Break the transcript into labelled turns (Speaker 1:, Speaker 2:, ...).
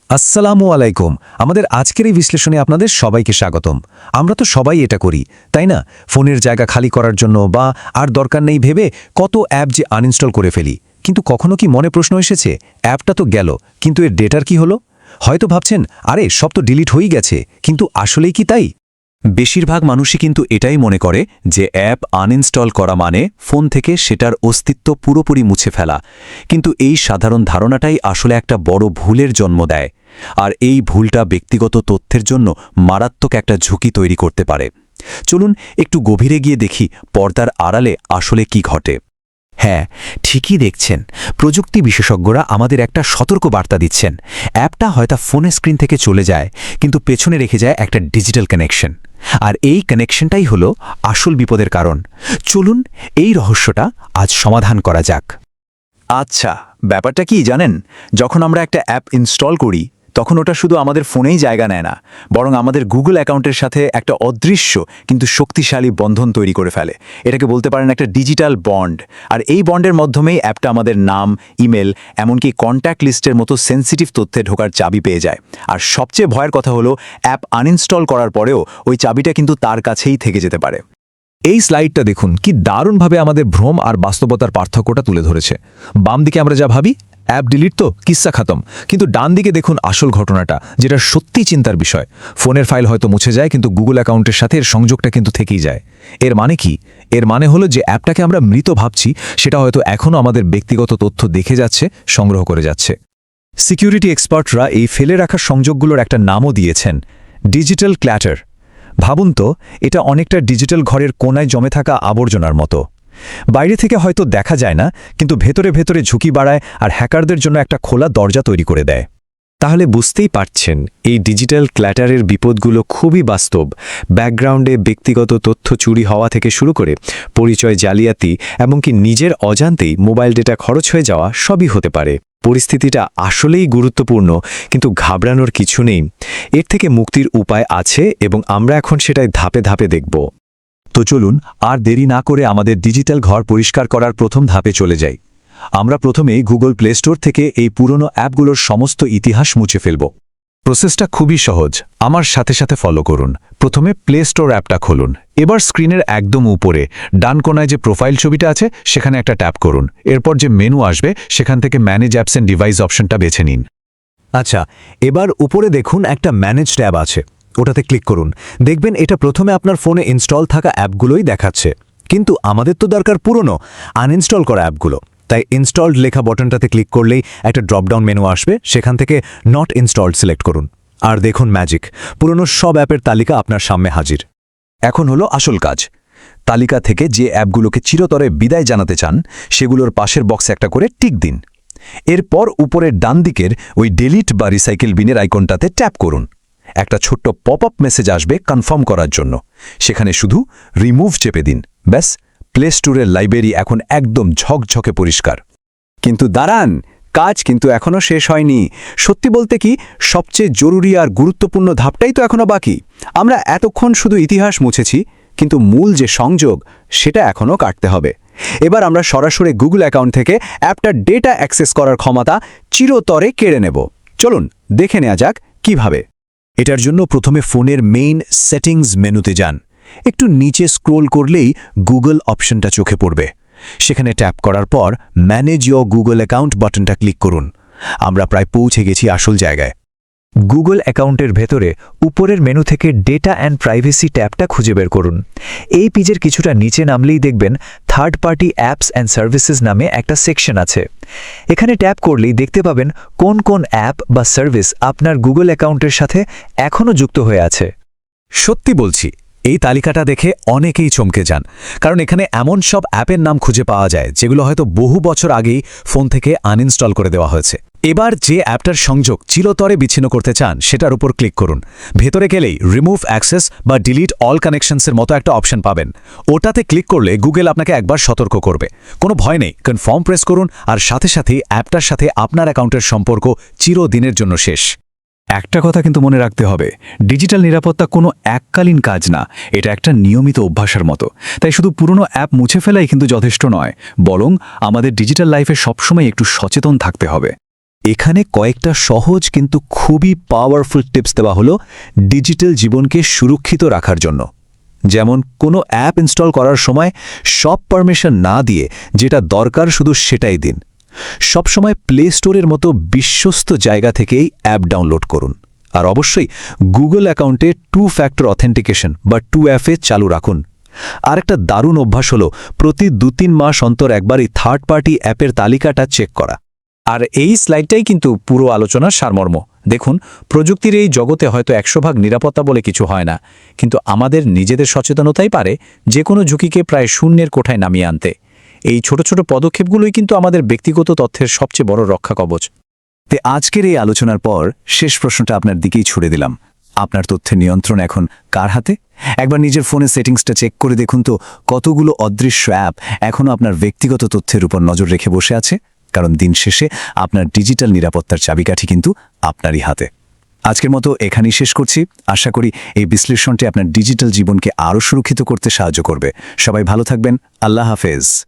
Speaker 1: আসসালামু আলাইকুম। আমাদের আজকের এই বিশ্লেষণে আপনাদের সবাইকে স্বাগতম। আমরা তো সবাই এটা করি, তাই না? ফোনের জায়গা খালি করার জন্য বা আর দরকার নেই ভেবে কত অ্যাপ যে আনইনস্টল করে ফেলি। কিন্তু কখনো কি মনে প্রশ্ন এসেছে, অ্যাপটা তো গেল, কিন্তু এর ডেটার কি হলো? হয়তো ভাবছেন, আরে সব তো ডিলিট হয়েই গেছে, কিন্তু আসলেই কি তাই?
Speaker 2: বেশিরভাগ মানুষই কিন্তু এটাই মনে করে যে অ্যাপ আনইনস্টল করা মানে ফোন থেকে সেটার অস্তিত্ব পুরোপুরি মুছে ফেলা। কিন্তু এই সাধারণ ধারণাটাই আসলে একটা বড় ভুলের জন্ম দেয়। আর এই ভুলটা ব্যক্তিগত তথ্যের জন্য মারাত্মক একটা ঝুঁকি তৈরি করতে পারে। চলুন একটু গভীরে গিয়ে দেখি পর্দার আড়ালে আসলে কি ঘটে। হ্যাঁ, ঠিকই দেখছেন। প্রযুক্তি বিশেষজ্ঞরা আমাদের একটা সতর্ক বার্তা দিচ্ছেন। অ্যাপটা হয়তো ফোনের স্ক্রিন থেকে চলে যায়, কিন্তু পেছনে রেখে যায় একটা ডিজিটাল কানেকশন। আর এই কানেকশনটাই হলো আসল বিপদের কারণ। চলুন এই রহস্যটা আজ সমাধান করা যাক।
Speaker 3: আচ্ছা, ব্যাপারটা কি জানেন? যখন আমরা একটা অ্যাপ ইনস্টল করি তখন ওটা শুধু আমাদের ফোনেই জায়গা নেয় না, বরং আমাদের গুগল অ্যাকাউন্টের সাথে একটা অদৃশ্য কিন্তু শক্তিশালী বন্ধন তৈরি করে ফেলে। এটাকে বলতে পারেন একটা ডিজিটাল বন্ড। আর এই বন্ডের মাধ্যমেই অ্যাপটা আমাদের নাম, ইমেল, এমনকি কন্ট্যাক্ট লিস্টের মতো সেন্সিটিভ তথ্যে ঢোকার চাবি পেয়ে যায়। আর সবচেয়ে ভয়ের কথা হলো, অ্যাপ আনইনস্টল করার পরেও ওই চাবিটা কিন্তু তার কাছেই থেকে যেতে পারে।
Speaker 1: এই স্লাইডটা দেখুন, কি দারুণভাবে আমাদের ভ্রম আর বাস্তবতার পার্থক্যটা তুলে ধরেছে। বাম দিকে আমরা যা ভাবি, অ্যাপ ডিলিট তো কিস্সা খতম, কিন্তু ডান দিকে দেখুন আসল ঘটনাটা, যেটা সত্যি চিন্তার বিষয়। ফোনের ফাইল হয়তো মুছে যায়, কিন্তু গুগল অ্যাকাউন্টের সাথে এর সংযোগটা কিন্তু থেকেই যায়। এর মানে কি? এর মানে হলো যে অ্যাপটাকে আমরা মৃত ভাবছি, সেটা হয়তো এখনও আমাদের ব্যক্তিগত তথ্য দেখে যাচ্ছে, সংগ্রহ করে যাচ্ছে। সিকিউরিটি এক্সপার্টরা এই ফেলে রাখা সংযোগগুলোর একটা নামও দিয়েছেন, ডিজিটাল ক্ল্যাটার। ভাবুন তো, এটা অনেকটা ডিজিটাল ঘরের কোনায় জমে থাকা আবর্জনার মতো। বাইরে থেকে হয়তো দেখা যায় না, কিন্তু ভেতরে ভেতরে ঝুঁকি বাড়ায় আর হ্যাকারদের জন্য একটা খোলা দরজা তৈরি করে দেয়।
Speaker 2: তাহলে বুঝতেই পারছেন, এই ডিজিটাল ক্ল্যাটারের বিপদগুলো খুবই বাস্তব। ব্যাকগ্রাউন্ডে ব্যক্তিগত তথ্য চুরি হওয়া থেকে শুরু করে পরিচয় জালিয়াতি, এমনকি নিজের অজান্তেই মোবাইল ডেটা খরচ হয়ে যাওয়া সবই হতে পারে। পরিস্থিতিটা আসলেই গুরুত্বপূর্ণ, কিন্তু ঘাবড়ানোর কিছু নেই। এর থেকে মুক্তির উপায় আছে এবং আমরা এখন সেটাই ধাপে ধাপে দেখব।
Speaker 1: তো চলুন আর দেরি না করে আমাদের ডিজিটাল ঘর পরিষ্কার করার প্রথম ধাপে চলে যাই। আমরা প্রথমেই গুগল প্লে স্টোর থেকে এই পুরনো অ্যাপগুলোর সমস্ত ইতিহাস মুছে ফেলব। প্রসেসটা খুবই সহজ, আমার সাথে সাথে ফলো করুন। প্রথমে প্লে স্টোর অ্যাপটা খুলুন। এবার স্ক্রিনের একদম উপরে ডান কোনায় যে প্রোফাইল ছবিটা আছে সেখানে একটা ট্যাপ করুন। এরপর যে মেনু আসবে সেখান থেকে ম্যানেজ অ্যাপস অ্যান্ড ডিভাইস অপশনটা বেছে নিন। আচ্ছা, এবার উপরে দেখুন একটা ম্যানেজ ট্যাব আছে, ওটাতে ক্লিক করুন। দেখবেন এটা প্রথমে আপনার ফোনে ইনস্টল থাকা অ্যাপগুলোই দেখাচ্ছে, কিন্তু আমাদের তো দরকার পুরনো আনইনস্টল করা অ্যাপগুলো। তাই ইনস্টলড লেখা বটনটাতে ক্লিক করলেই একটা ড্রপডাউন মেনু আসবে, সেখান থেকে নট ইনস্টলড সিলেক্ট করুন। আর দেখুন ম্যাজিক, পুরনো সব অ্যাপের তালিকা আপনার সামনে হাজির। এখন হলো আসল কাজ। তালিকা থেকে যে অ্যাপগুলোকে চিরতরে বিদায় জানাতে চান সেগুলোর পাশের বক্সে একটা করে টিক দিন। এরপর উপরের ডান দিকের ওই ডিলিট বা রিসাইকেল বিনের আইকনটাতে ট্যাপ করুন। একটা ছোট্ট পপ আপ মেসেজ আসবে কনফার্ম করার জন্য, সেখানে শুধু রিমুভ চেপে দিন। ব্যাস, প্লে স্টোরের লাইব্রেরি এখন একদম ঝকঝকে পরিষ্কার।
Speaker 3: কিন্তু দাঁড়ান, কাজ কিন্তু এখনও শেষ হয়নি। সত্যি বলতে কি, সবচেয়ে জরুরি আর গুরুত্বপূর্ণ ধাপটাই তো এখনও বাকি। আমরা এতক্ষণ শুধু ইতিহাস মুছেছি, কিন্তু মূল যে সংযোগ সেটা এখনও কাটতে হবে। এবার আমরা সরাসরি গুগল অ্যাকাউন্ট থেকে অ্যাপটার ডেটা অ্যাক্সেস করার ক্ষমতা চিরতরে কেড়ে নেব। চলুন দেখে নেওয়া যাক কিভাবে।
Speaker 1: এটার জন্য প্রথমে ফোনের মেইন সেটিংস মেনুতে যান। একটু নিচে স্ক্রোল করলেই গুগল অপশনটা চোখে পড়বে। সেখানে ট্যাপ করার পর ম্যানেজ ইয়োর গুগল অ্যাকাউন্ট বাটনটা ক্লিক করুন। আমরা প্রায় পৌঁছে গেছি আসল জায়গায়।
Speaker 4: গুগল অ্যাকাউন্টের ভেতরে উপরের মেনু থেকে ডেটা অ্যান্ড প্রাইভেসি ট্যাবটা খুঁজে বের করুন। এই পেজের কিছুটা নিচে নামলেই দেখবেন third party apps and services নামে একটা সেকশন আছে। এখানে ট্যাপ করলেই দেখতে পাবেন কোন কোন অ্যাপ বা সার্ভিস আপনার গুগল অ্যাকাউন্টের সাথে এখনও যুক্ত হয়ে আছে।
Speaker 1: সত্যি বলছি, এই তালিকাটা দেখে অনেকেই চমকে যান, কারণ এখানে এমন সব অ্যাপের নাম খুঁজে পাওয়া যায় যেগুলো হয়তো বহু বছর আগেই ফোন থেকে আনইনস্টল করে দেওয়া হয়েছে। এবার যে অ্যাপটার সংযোগ চিরতরে বিচ্ছিন্ন করতে চান সেটার উপর ক্লিক করুন। ভেতরে গেলেই রিমুভ অ্যাক্সেস বা ডিলিট অল কানেকশনসের মতো একটা অপশন পাবেন। ওটাতে ক্লিক করলে গুগল আপনাকে একবার সতর্ক করবে। কোনো ভয় নেই, কনফার্ম প্রেস করুন, আর সাথে সাথেই অ্যাপটার সাথে আপনার অ্যাকাউন্টের সম্পর্ক চিরদিনের জন্য শেষ। একটা কথা কিন্তু মনে রাখতে হবে, ডিজিটাল নিরাপত্তা কোনো এককালীন কাজ না, এটা একটা নিয়মিত অভ্যাসের মতো। তাই শুধু পুরনো অ্যাপ মুছে ফেলাই কিন্তু যথেষ্ট নয়, বরং আমাদের ডিজিটাল লাইফে সবসময় একটু সচেতন থাকতে হবে।
Speaker 2: এখানে কয়েকটা সহজ কিন্তু খুবই পাওয়ারফুল টিপস দেওয়া হলো ডিজিটাল জীবনকে সুরক্ষিত রাখার জন্য। যেমন কোনো অ্যাপ ইনস্টল করার সময় সব পারমিশন না দিয়ে যেটা দরকার শুধু সেটাই দিন। সবসময় প্লে স্টোরের মতো বিশ্বস্ত জায়গা থেকেই অ্যাপ ডাউনলোড করুন। আর অবশ্যই গুগল অ্যাকাউন্টে 2 ফ্যাক্টর অথেন্টিকেশন বা 2FA চালু রাখুন। আর একটা দারুণ অভ্যাস হলো প্রতি 2-3 মাস অন্তর একবার এই থার্ড পার্টি অ্যাপের তালিকাটা চেক করা।
Speaker 3: আর এই স্লাইডটাই কিন্তু পুরো আলোচনার সারমর্ম। দেখুন, প্রযুক্তির এই জগতে হয়তো 100% নিরাপত্তা বলে কিছু হয় না, কিন্তু আমাদের নিজেদের সচেতনতাই পারে যে কোনো ঝুঁকিকে প্রায় শূন্যের কোঠায় নামিয়ে আনতে। এই ছোট ছোট পদক্ষেপগুলোই কিন্তু আমাদের ব্যক্তিগত তথ্যের সবচেয়ে বড় রক্ষা কবচ।
Speaker 2: তে আজকের এই আলোচনার পর শেষ প্রশ্নটা আপনার দিকেই ছুড়ে দিলাম। আপনার তথ্যের নিয়ন্ত্রণ এখন কার হাতে? একবার নিজের ফোনের সেটিংসটা চেক করে দেখুন তো কতগুলো অদৃশ্য অ্যাপ এখনও আপনার ব্যক্তিগত তথ্যের উপর নজর রেখে বসে আছে। কারণ দিন শেষে আপনার ডিজিটাল নিরাপত্তার চাবিকাঠি কিন্তু আপনারই হাতে। আজকের মতো এখানেই শেষ করছি। আশা করি এই বিশ্লেষণটি আপনার ডিজিটাল জীবনকে আরও সুরক্ষিত করতে সাহায্য করবে। সবাই ভালো থাকবেন। আল্লাহ হাফেজ।